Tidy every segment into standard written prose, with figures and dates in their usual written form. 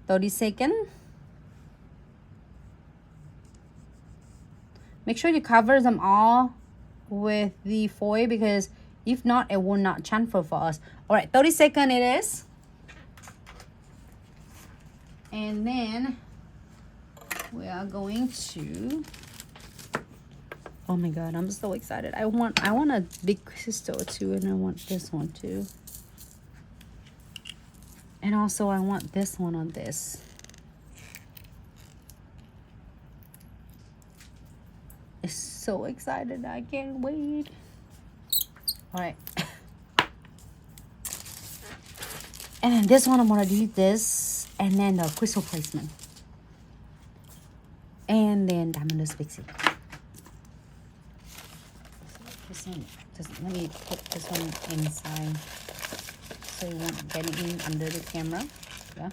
30-second. Make sure you cover them all with the foil, because if not, it will not transfer for us. All right, 30-second it is. And then we are going to, oh my god, I'm so excited. I want a big crystal too, and I want this one too. And also I want this one on this. It's so excited. I can't wait. All right. And then this one, I'm gonna do this, and then the crystal placement, and then diamond Pixie. This one, just let me put this one inside so you won't get it in under the camera. Yeah.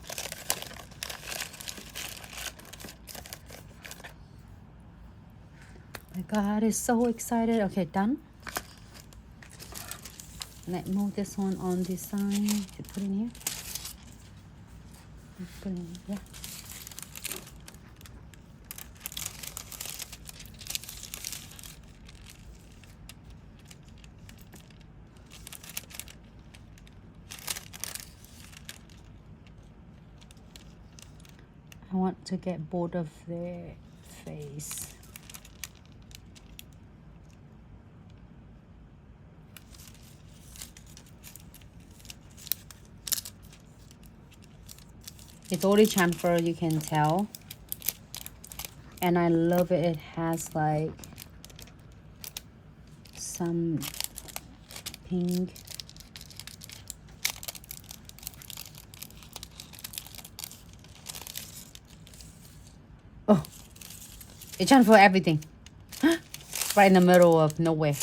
My god, it's so excited. Okay, done. Let's move this one on this side. Put in here. Put in here. Yeah. I want to get both of their face. It's already transferred, you can tell. And I love it. It has like some pink. Oh, it transferred everything. Right in the middle of nowhere.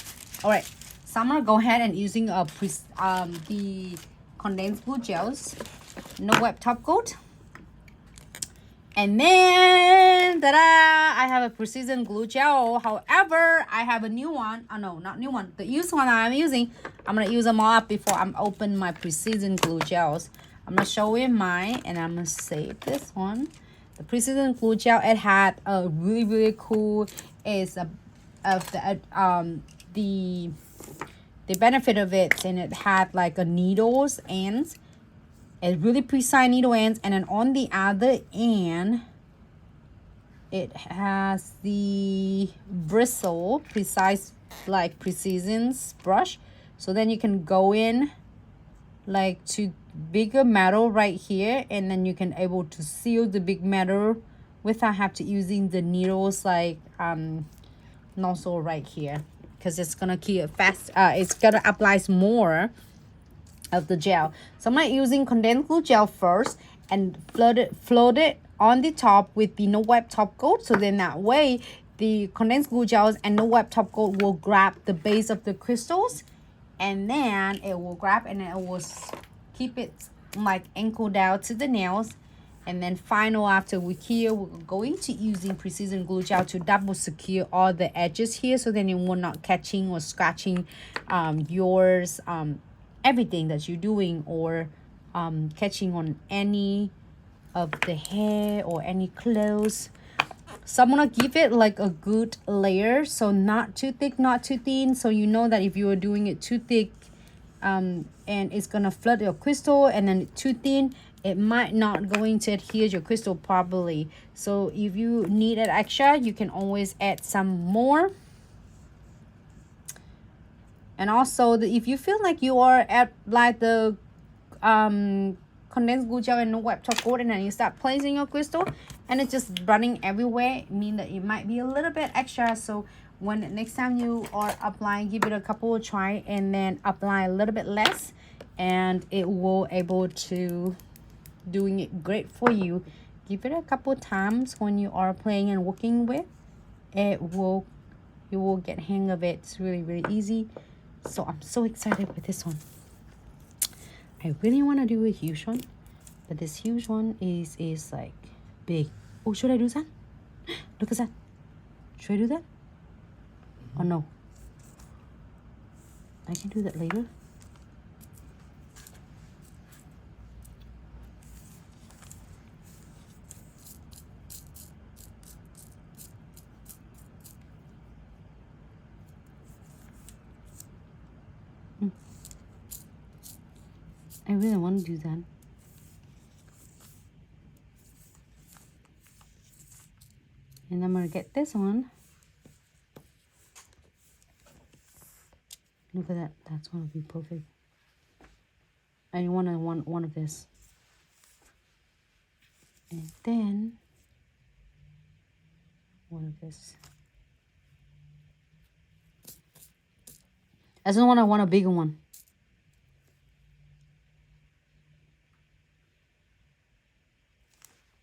All right, so I'm gonna go ahead and using the condensed glue gels, no web top coat. And then, ta-da! I have a precision glue gel. However, I have a new one. Oh, no, not new one. The used one I'm using, I'm going to use them all up before I'm open my precision glue gels. I'm going to show you mine, and I'm going to save this one. The precision glue gel, it had a really, really cool, is the benefit of it, and it had like a needles and a really precise needle ends, and then on the other end it has the bristle precise, like precision brush, so then you can go in like to bigger metal right here, and then you can able to seal the big metal without have to using the needles like nozzle right here, because it's gonna keep it fast. It's gonna apply more of the gel. So I'm using condensed glue gel first and float it on the top with the no wipe top coat, so then that way the condensed glue gels and no wipe top coat will grab the base of the crystals, and then it will grab and it will keep it like anchored down to the nails. And then final, after we're going to using precision glue gel to double secure all the edges here, so then it will not catching or scratching yours everything that you're doing, or catching on any of the hair or any clothes. So I'm gonna give it like a good layer, so not too thick, not too thin, so you know that if you are doing it too thick and it's gonna flood your crystal, and then too thin, it might not going to adhere your crystal properly. So if you need it extra, you can always add some more. And also, if you feel like you are at like the condensed glue gel and no wipe top coat, and then you start placing your crystal and it's just running everywhere, it means that it might be a little bit extra. So when next time you are applying, give it a couple of try and then apply a little bit less, and it will able to doing it great for you. Give it a couple of times when you are playing and working with it, you will get hang of it. It's really, really easy. So I'm so excited with this one. I really want to do a huge one, but this huge one is like big. Oh, should I do that? Look at that. Should I do that? Oh no, I can do that later. I I really want to do that. And I'm gonna get this one. Look at that. That's gonna be perfect. I want one of this. And then one of this. I just want a bigger one.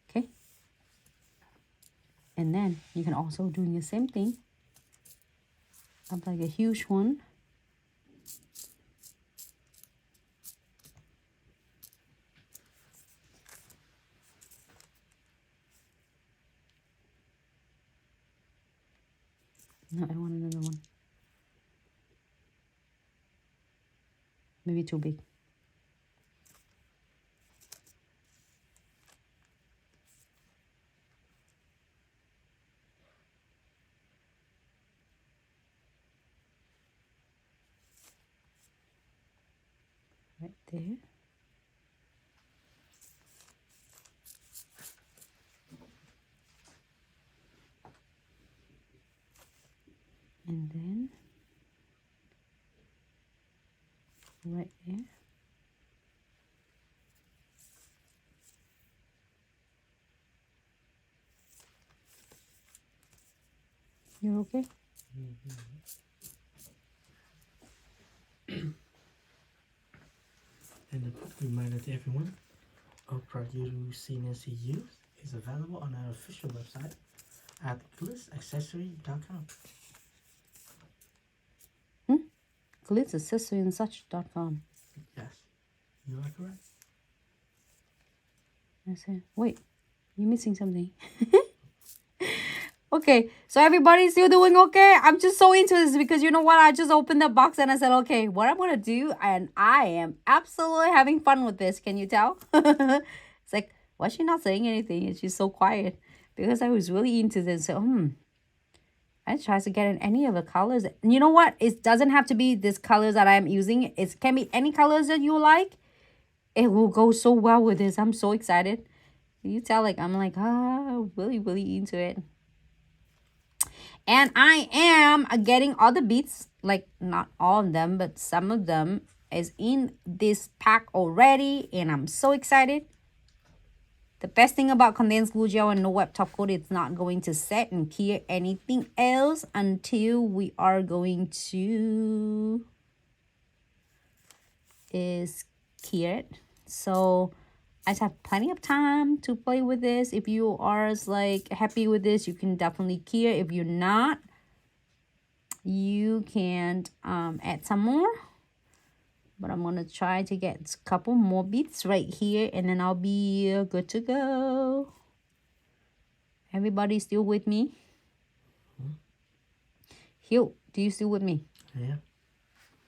Okay. And then you can also do the same thing. Up like a huge one. No, I want another one. Maybe too big. Right there. And then right there. You're okay? And a quick reminder to everyone, our product you CNC use is available on our official website at glitzaccessory.com. Glitzaccessoryandsuch.com. Yes, you are correct. I said, wait, you're missing something. Okay, so everybody's still doing okay? I'm just so into this because you know what? I just opened the box and I said, okay, what I'm going to do, and I am absolutely having fun with this. Can you tell? It's like, why is she not saying anything? And she's so quiet because I was really into this. So, I try to get in any of the colors. You know what? It doesn't have to be this colors that I'm using. It can be any colors that you like. It will go so well with this. I'm so excited. You tell, like, I'm like, really, really into it. And I am getting all the beads, like not all of them, but some of them is in this pack already. And I'm so excited. The best thing about condensed glue gel and no web top coat, it's not going to set and cure anything else until we are going to cure it. So I just have plenty of time to play with this. If you are like happy with this, you can definitely cure. If you're not, you can add some more. But I'm going to try to get a couple more beads right here. And then I'll be good to go. Everybody still with me? Hugh, do you still with me? Yeah.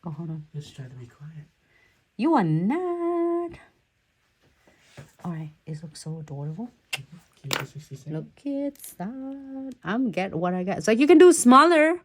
Oh, hold on. Just try to be quiet. You are not. All right. It looks so adorable. Keep it 60 seconds. Look at that. I'm get what I got. It's like you can do smaller.